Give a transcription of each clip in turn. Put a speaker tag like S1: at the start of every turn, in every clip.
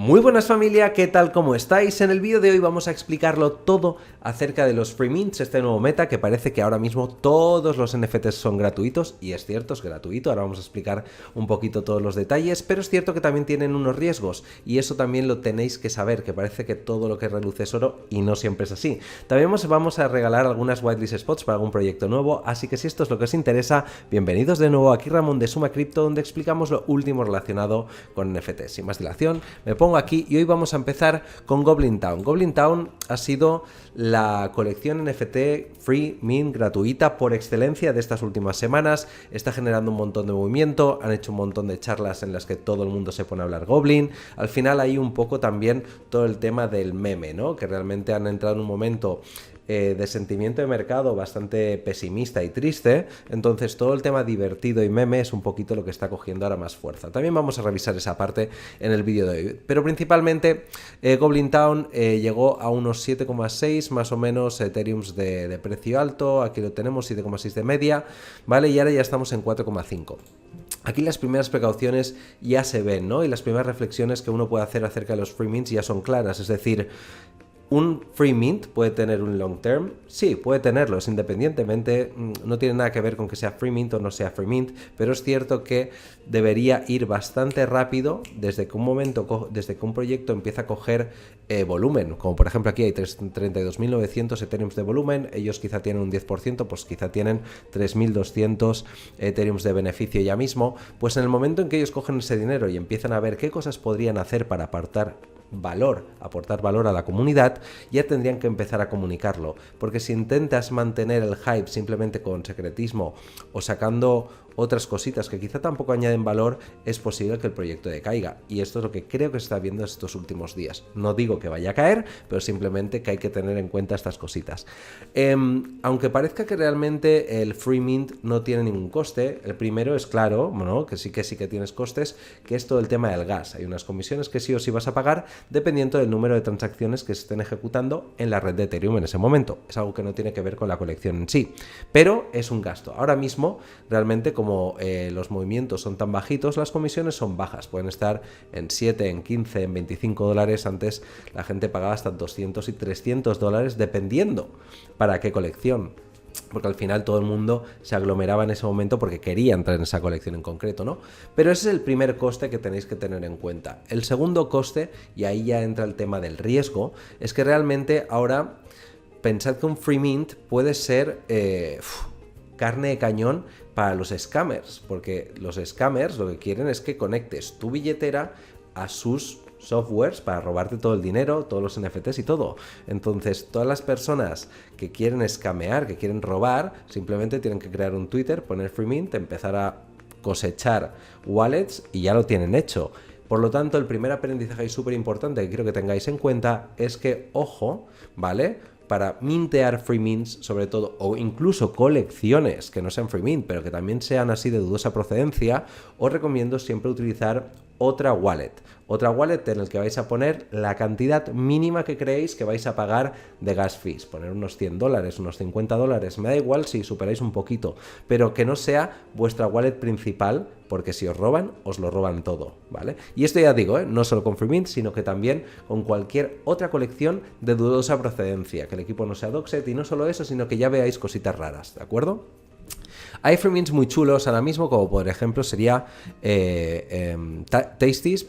S1: Muy buenas familia, ¿qué tal? ¿Cómo estáis? En el vídeo de hoy vamos a explicarlo todo acerca de los free mints, este nuevo meta que parece que ahora mismo todos los NFTs son gratuitos, y es cierto, es gratuito, ahora vamos a explicar un poquito todos los detalles, pero es cierto que también tienen unos riesgos, y eso también lo tenéis que saber, que parece que todo lo que reluce es oro, y no siempre es así. También vamos a regalar algunas whitelist spots para algún proyecto nuevo, así que si esto es lo que os interesa, bienvenidos de nuevo aquí Ramón de Suma Crypto, donde explicamos lo último relacionado con NFTs. Sin más dilación, me pongo aquí y hoy vamos a empezar con Goblin Town. Goblin Town ha sido la colección NFT free mint gratuita por excelencia de estas últimas semanas. Está generando un montón de movimiento, han hecho un montón de charlas en las que todo el mundo se pone a hablar Goblin. Al final hay un poco también todo el tema del meme, ¿no? Que realmente han entrado en un momento de sentimiento de mercado bastante pesimista y triste, entonces todo el tema divertido y meme es un poquito lo que está cogiendo ahora más fuerza. También vamos a revisar esa parte en el vídeo de hoy, pero principalmente Goblin Town llegó a unos 7,6 más o menos Ethereums de precio alto, aquí lo tenemos 7,6 de media, ¿vale? Y ahora ya estamos en 4,5. Aquí las primeras precauciones ya se ven, ¿no? Y las primeras reflexiones que uno puede hacer acerca de los free mints ya son claras, es decir, ¿un free mint puede tener un long term? Sí, puede tenerlo, es independientemente, no tiene nada que ver con que sea free mint o no sea free mint, pero es cierto que debería ir bastante rápido desde que un proyecto empieza a coger volumen, como por ejemplo aquí hay 32.900 Ethereums de volumen, ellos quizá tienen un 10%, pues quizá tienen 3.200 Ethereums de beneficio ya mismo, pues en el momento en que ellos cogen ese dinero y empiezan a ver qué cosas podrían hacer para aportar valor a la comunidad, ya tendrían que empezar a comunicarlo, porque si intentas mantener el hype simplemente con secretismo o sacando otras cositas que quizá tampoco añaden valor, es posible que el proyecto decaiga, y esto es lo que creo que se está viendo estos últimos días. No digo que vaya a caer, pero simplemente que hay que tener en cuenta estas cositas. Aunque parezca que realmente el free mint no tiene ningún coste, el primero es claro, bueno, que sí que tienes costes, que es todo el tema del gas. Hay unas comisiones que sí o sí vas a pagar dependiendo del número de transacciones que se estén ejecutando en la red de Ethereum en ese momento. Es algo que no tiene que ver con la colección en sí, pero es un gasto. Ahora mismo, realmente, como los movimientos son tan bajitos, las comisiones son bajas. Pueden estar en 7, en 15, en 25 dólares. Antes la gente pagaba hasta 200 y 300 dólares dependiendo para qué colección, porque al final todo el mundo se aglomeraba en ese momento porque quería entrar en esa colección en concreto, ¿no? Pero ese es el primer coste que tenéis que tener en cuenta. El segundo coste, y ahí ya entra el tema del riesgo, es que realmente ahora pensad que un free mint puede ser carne de cañón para los scammers, porque los scammers lo que quieren es que conectes tu billetera a sus softwares para robarte todo el dinero, todos los NFTs y todo. Entonces, todas las personas que quieren escamear, que quieren robar, simplemente tienen que crear un Twitter, poner free mint, empezar a cosechar wallets y ya lo tienen hecho. Por lo tanto, el primer aprendizaje súper importante que quiero que tengáis en cuenta es que, ojo, ¿vale?, para mintear free mints, sobre todo, o incluso colecciones que no sean free mint, pero que también sean así de dudosa procedencia, os recomiendo siempre utilizar otra wallet en el que vais a poner la cantidad mínima que creéis que vais a pagar de gas fees, poner unos 100 dólares, unos 50 dólares, me da igual si superáis un poquito, pero que no sea vuestra wallet principal, porque si os roban, os lo roban todo, ¿vale? Y esto ya digo, no solo con free mint, sino que también con cualquier otra colección de dudosa procedencia, que el equipo no sea doxed, y no solo eso, sino que ya veáis cositas raras, ¿de acuerdo? Hay free mints muy chulos ahora mismo, como por ejemplo sería Tasties,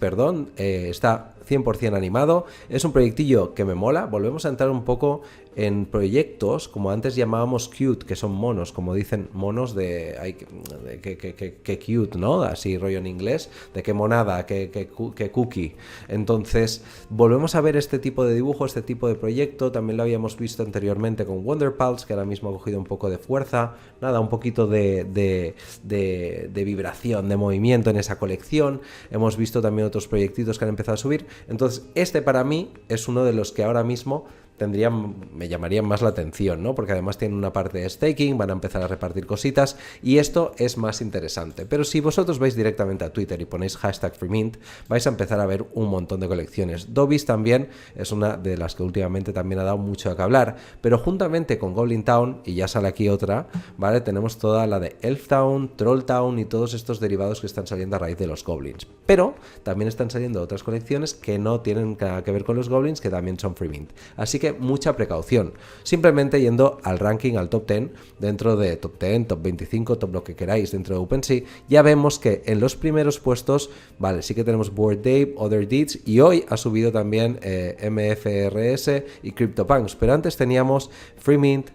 S1: está 100% animado, es un proyectillo que me mola. Volvemos a entrar un poco en proyectos como antes llamábamos cute, que son monos, como dicen monos que cute, ¿no? Así rollo en inglés, de qué monada, que cookie. Entonces volvemos a ver este tipo de dibujo, este tipo de proyecto. También lo habíamos visto anteriormente con Wonder Pulse, que ahora mismo ha cogido un poco de fuerza, nada, un poquito de vibración, de movimiento en esa colección. Hemos visto también otros proyectitos que han empezado a subir. Entonces este para mí es uno de los que ahora mismo me llamarían más la atención, ¿no? Porque además tienen una parte de staking, van a empezar a repartir cositas y esto es más interesante. Pero si vosotros vais directamente a Twitter y ponéis hashtag FreeMint, vais a empezar a ver un montón de colecciones. Dobby's también es una de las que últimamente también ha dado mucho a que hablar, pero juntamente con Goblin Town, y ya sale aquí otra, ¿vale? Tenemos toda la de Elf Town, Troll Town y todos estos derivados que están saliendo a raíz de los goblins. Pero también están saliendo otras colecciones que no tienen nada que ver con los goblins, que también son FreeMint. Así que mucha precaución. Simplemente yendo al ranking, al top 10, dentro de top 10, top 25, top lo que queráis dentro de OpenSea, ya vemos que en los primeros puestos, vale, sí que tenemos Bored Ape, Other Deeds y hoy ha subido también MFRS y CryptoPunks, pero antes teníamos FreeMint,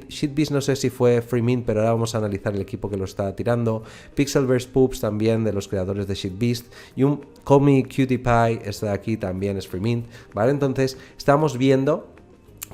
S1: Shitbeast no sé si fue FreeMint, pero ahora vamos a analizar el equipo que lo está tirando, Pixelverse Poops también de los creadores de Shitbeast y un Comic Cutie Pie, este de aquí también es FreeMint, ¿vale? Entonces estamos viendo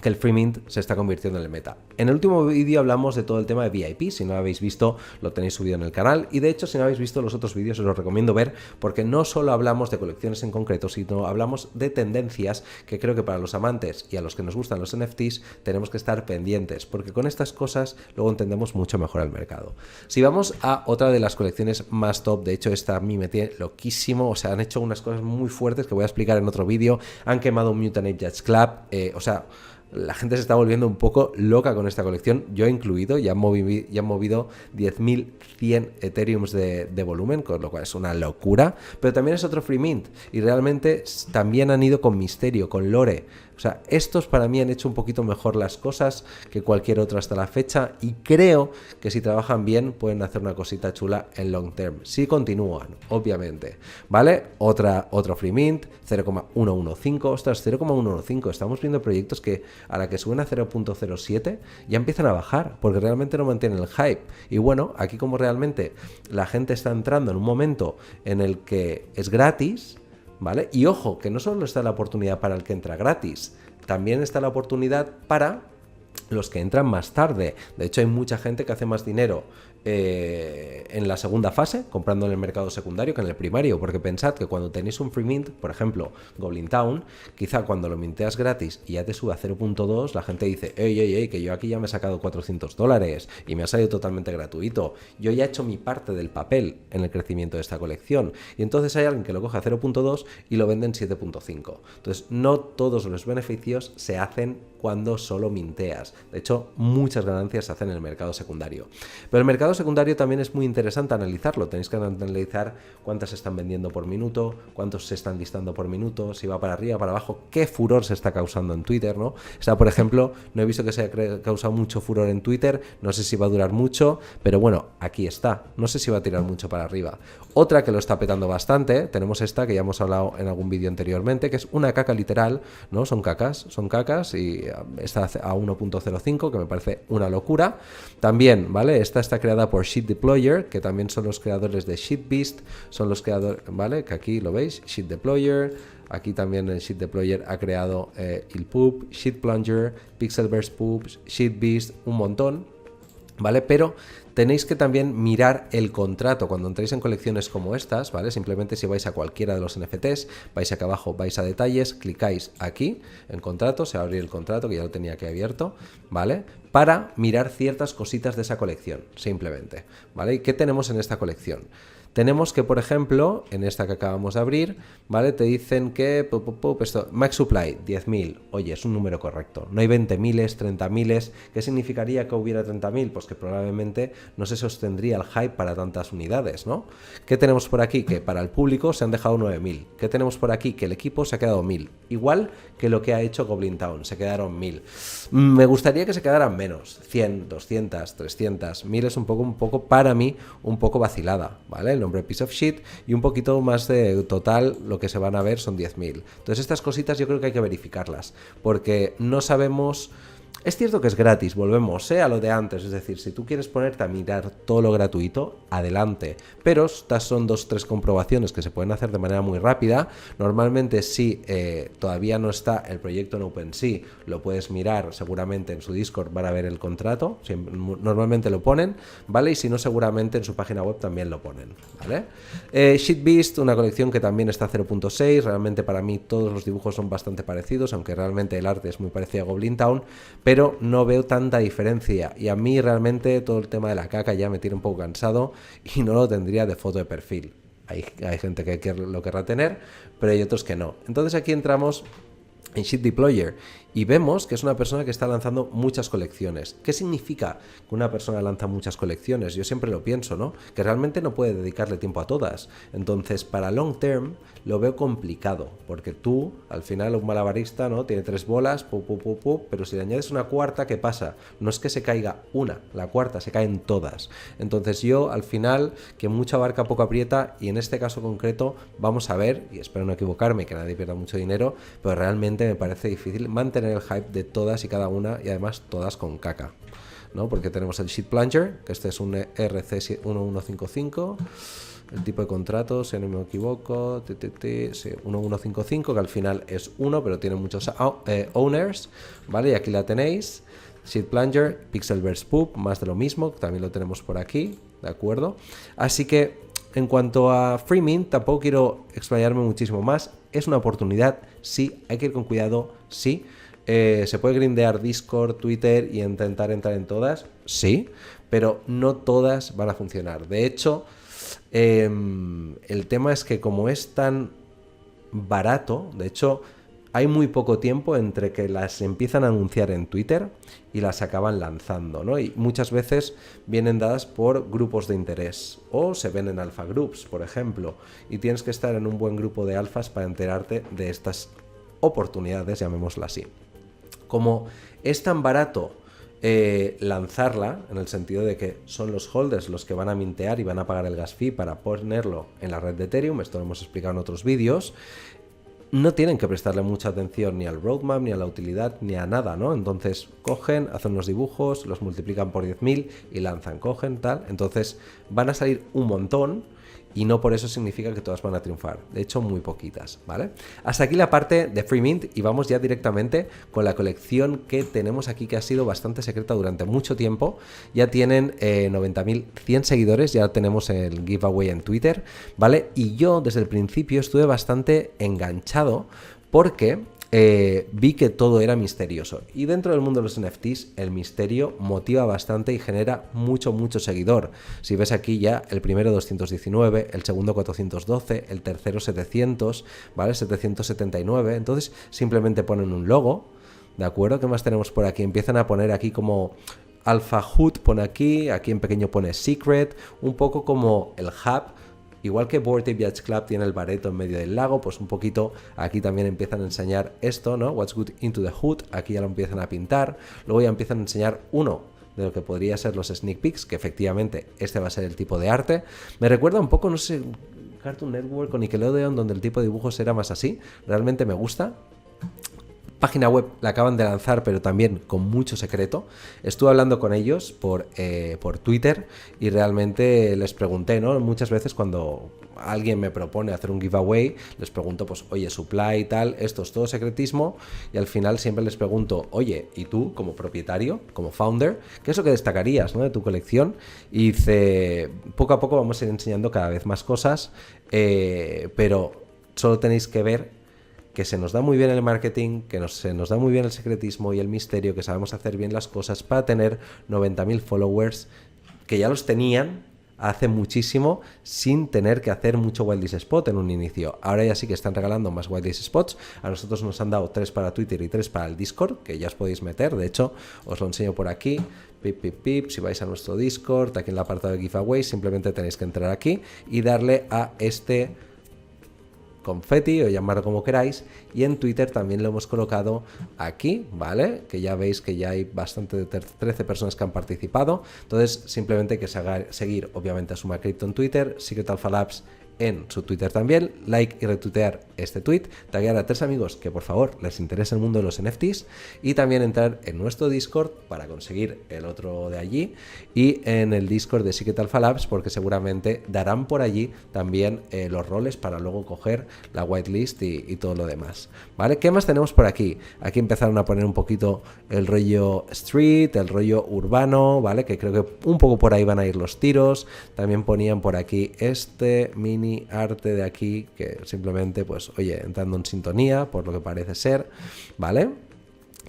S1: que el FreeMint se está convirtiendo en el meta. En el último vídeo hablamos de todo el tema de VIP, si no lo habéis visto lo tenéis subido en el canal y de hecho si no habéis visto los otros vídeos os los recomiendo ver porque no solo hablamos de colecciones en concreto, sino hablamos de tendencias que creo que para los amantes y a los que nos gustan los NFTs tenemos que estar pendientes porque con estas cosas luego entendemos mucho mejor el mercado. Si vamos a otra de las colecciones más top, de hecho esta a mí me tiene loquísimo, o sea, han hecho unas cosas muy fuertes que voy a explicar en otro vídeo, han quemado un Mutant Ape Yacht Club, o sea, la gente se está volviendo un poco loca con esta colección, yo he incluido, ya han movido 10.100 Ethereums de volumen, con lo cual es una locura, pero también es otro FreeMint y realmente también han ido con misterio, con lore. O sea, estos para mí han hecho un poquito mejor las cosas que cualquier otro hasta la fecha y creo que si trabajan bien pueden hacer una cosita chula en long term, si continúan, obviamente, ¿vale? Otro FreeMint, 0,115, ostras, 0,115, estamos viendo proyectos que a la que suben a 0,07 ya empiezan a bajar, porque realmente no mantienen el hype, y bueno, aquí como realmente la gente está entrando en un momento en el que es gratis, ¿vale? Y ojo, que no solo está la oportunidad para el que entra gratis, también está la oportunidad para los que entran más tarde. De hecho, hay mucha gente que hace más dinero en la segunda fase, comprando en el mercado secundario que en el primario, porque pensad que cuando tenéis un free mint, por ejemplo, Goblin Town, quizá cuando lo minteas gratis y ya te sube a 0.2, la gente dice, ey, que yo aquí ya me he sacado $400 y me ha salido totalmente gratuito, yo ya he hecho mi parte del papel en el crecimiento de esta colección, y entonces hay alguien que lo coge a 0.2 y lo vende en 7.5. Entonces, no todos los beneficios se hacen cuando solo minteas. De hecho, muchas ganancias se hacen en el mercado secundario. Pero el mercado secundario también es muy interesante analizarlo. Tenéis que analizar cuántas se están vendiendo por minuto, cuántos se están listando por minuto, si va para arriba, para abajo, qué furor se está causando en Twitter, ¿no? O sea, por ejemplo, no he visto que se haya causado mucho furor en Twitter, no sé si va a durar mucho, pero bueno, aquí está. No sé si va a tirar mucho para arriba. Otra que lo está petando bastante, tenemos esta que ya hemos hablado en algún vídeo anteriormente, que es una caca literal, ¿no? Son cacas y está a 1.05, que me parece una locura. También, ¿vale? Esta está creada por Shit Deployer, que también son los creadores de Shitbeast, son los creadores, ¿vale? Que aquí lo veis, Shit Deployer. Aquí también el Shit Deployer ha creado Ilpoop, Shit Plunger, Pixelverse Poops, Shitbeast, un montón, ¿vale? Pero tenéis que también mirar el contrato cuando entréis en colecciones como estas, ¿vale? Simplemente si vais a cualquiera de los NFTs, vais acá abajo, vais a detalles, clicáis aquí en contrato, se va a abrir el contrato que ya lo tenía aquí abierto, ¿vale? Para mirar ciertas cositas de esa colección, simplemente, ¿vale? ¿Y qué tenemos en esta colección? Tenemos que, por ejemplo, en esta que acabamos de abrir, ¿vale? Te dicen que esto, Max Supply, 10.000. Oye, es un número correcto. No hay 20.000, 30.000. ¿Qué significaría que hubiera 30.000? Pues que probablemente no se sostendría el hype para tantas unidades, ¿no? ¿Qué tenemos por aquí? Que para el público se han dejado 9.000. ¿Qué tenemos por aquí? Que el equipo se ha quedado 1.000. Igual que lo que ha hecho Goblin Town, se quedaron 1.000. Me gustaría que se quedaran menos, 100, 200, 300. 1.000 es un poco para mí, un poco vacilada, ¿vale? El nombre Piece of Shit y un poquito más de total, lo que se van a ver son 10.000. Entonces estas cositas yo creo que hay que verificarlas, porque no sabemos Es cierto que es gratis, volvemos a lo de antes, es decir, si tú quieres ponerte a mirar todo lo gratuito, adelante, pero estas son 2-3 comprobaciones que se pueden hacer de manera muy rápida. Normalmente si todavía no está el proyecto en OpenSea, lo puedes mirar, seguramente en su Discord van a ver el contrato, normalmente lo ponen, ¿vale? Y si no, seguramente en su página web también lo ponen, ¿vale? Sheetbeast, una colección que también está 0.6, realmente para mí todos los dibujos son bastante parecidos, aunque realmente el arte es muy parecido a Goblin Town, pero no veo tanta diferencia y a mí realmente todo el tema de la caca ya me tiene un poco cansado y no lo tendría de foto de perfil. Hay gente que lo querrá tener, pero hay otros que no. Entonces aquí entramos en Sheet Deployer y vemos que es una persona que está lanzando muchas colecciones. ¿Qué significa que una persona lanza muchas colecciones? Yo siempre lo pienso, ¿no? Que realmente no puede dedicarle tiempo a todas. Entonces, para long term lo veo complicado, porque tú, al final, un malabarista, ¿no? Tiene 3 bolas, pero si le añades una cuarta, ¿qué pasa? No es que se caiga una, la cuarta, se caen todas. Entonces yo, al final, que mucho abarca, poco aprieta, y en este caso concreto, vamos a ver, y espero no equivocarme, que nadie pierda mucho dinero, pero realmente me parece difícil mantener el hype de todas y cada una, y además todas con caca, ¿no? Porque tenemos el Sheet Plunger, que este es un RC1155, el tipo de contrato, si no me equivoco, 1155, que al final es uno, pero tiene muchos owners, ¿vale? Y aquí la tenéis, Sheet Plunger, Pixelverse Poop, más de lo mismo, también lo tenemos por aquí, ¿de acuerdo? Así que en cuanto a Free Mint, tampoco quiero explayarme muchísimo más, es una oportunidad, sí, hay que ir con cuidado, sí. ¿Se puede grindear Discord, Twitter y intentar entrar en todas? Sí, pero no todas van a funcionar. De hecho, el tema es que como es tan barato, de hecho, hay muy poco tiempo entre que las empiezan a anunciar en Twitter y las acaban lanzando, ¿no? Y muchas veces vienen dadas por grupos de interés o se ven en alpha groups, por ejemplo, y tienes que estar en un buen grupo de alfas para enterarte de estas oportunidades, llamémosla así. Como es tan barato lanzarla, en el sentido de que son los holders los que van a mintear y van a pagar el gas fee para ponerlo en la red de Ethereum, esto lo hemos explicado en otros vídeos, no tienen que prestarle mucha atención ni al roadmap, ni a la utilidad, ni a nada, ¿no? Entonces cogen, hacen unos dibujos, los multiplican por 10.000 y lanzan, cogen, tal, entonces van a salir un montón. Y no por eso significa que todas van a triunfar. De hecho, muy poquitas, ¿vale? Hasta aquí la parte de Free Mint y vamos ya directamente con la colección que tenemos aquí, que ha sido bastante secreta durante mucho tiempo. Ya tienen 90.100 seguidores, ya tenemos el giveaway en Twitter, ¿vale? Y yo desde el principio estuve bastante enganchado porque vi que todo era misterioso, y dentro del mundo de los NFTs el misterio motiva bastante y genera mucho seguidor. Si ves aquí ya el primero 219, el segundo 412, el tercero 700, ¿vale? 779, entonces simplemente ponen un logo, ¿de acuerdo? ¿Qué más tenemos por aquí? Empiezan a poner aquí como Alpha Hood, pone aquí en pequeño pone Secret, un poco como el hub. Igual que Bored Ape Yacht Club tiene el bareto en medio del lago, pues un poquito aquí también empiezan a enseñar esto, ¿no? What's good into the hood, aquí ya lo empiezan a pintar, luego ya empiezan a enseñar uno de lo que podría ser los sneak peeks, que efectivamente este va a ser el tipo de arte. Me recuerda un poco, no sé, Cartoon Network o Nickelodeon, donde el tipo de dibujos era más así, realmente me gusta. Página web la acaban de lanzar, pero también con mucho secreto. Estuve hablando con ellos por Twitter y realmente les pregunté, ¿no? Muchas veces cuando alguien me propone hacer un giveaway, les pregunto, pues, oye, supply y tal, esto es todo secretismo, y al final siempre les pregunto, oye, ¿y tú como propietario, como founder, qué es lo que destacarías, ¿no? de tu colección? Y dice, poco a poco vamos a ir enseñando cada vez más cosas, pero solo tenéis que ver que se nos da muy bien el marketing, que se nos da muy bien el secretismo y el misterio, que sabemos hacer bien las cosas para tener 90.000 followers, que ya los tenían hace muchísimo sin tener que hacer mucho Wildest Spot en un inicio. Ahora ya sí que están regalando más Wildest Spots. A nosotros nos han dado 3 para Twitter y 3 para el Discord, que ya os podéis meter. De hecho, os lo enseño por aquí. Si vais a nuestro Discord, aquí en el apartado de giveaway, simplemente tenéis que entrar aquí y darle a este confeti o llamarlo como queráis, y en Twitter también lo hemos colocado aquí, ¿vale? Que ya veis que ya hay bastante de 13 personas que han participado. Entonces simplemente hay que seguir obviamente a Suma Crypto en Twitter, Secret Alpha Labs en su Twitter también, like y retuitear este tweet, taguear a 3 amigos que por favor les interesa el mundo de los NFTs y también entrar en nuestro Discord para conseguir el otro de allí y en el Discord de Secret Alpha Labs porque seguramente darán por allí también los roles para luego coger la whitelist y todo lo demás, ¿vale? ¿Qué más tenemos por aquí? Aquí empezaron a poner un poquito el rollo street, el rollo urbano, ¿vale? Que creo que un poco por ahí van a ir los tiros. También ponían por aquí este mini arte de aquí que simplemente, pues, oye, entrando en sintonía, por lo que parece ser, ¿vale?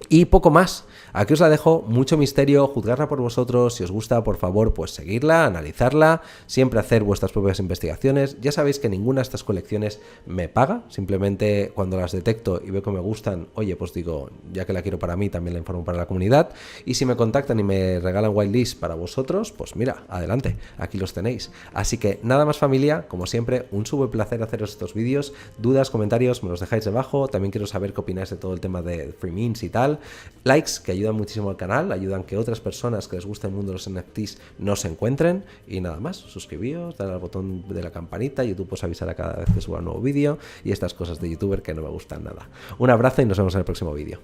S1: Y poco más. Aquí os la dejo, mucho misterio, juzgarla por vosotros. Si os gusta, por favor, pues seguirla, analizarla, siempre hacer vuestras propias investigaciones. Ya sabéis que ninguna de estas colecciones me paga, simplemente cuando las detecto y veo que me gustan, oye, pues digo, ya que la quiero para mí, también la informo para la comunidad. Y si me contactan y me regalan whitelist para vosotros, pues mira, adelante, aquí los tenéis. Así que nada más, familia, como siempre, un súper placer haceros estos vídeos. Dudas, comentarios, me los dejáis debajo. También quiero saber qué opináis de todo el tema de free mints y tal. Likes que ayudan muchísimo al canal, ayudan que otras personas que les guste el mundo de los NFTs nos encuentren. Y nada más, suscribíos, dale al botón de la campanita, YouTube os avisará cada vez que suba un nuevo vídeo y estas cosas de youtuber que no me gustan nada. Un abrazo y nos vemos en el próximo vídeo.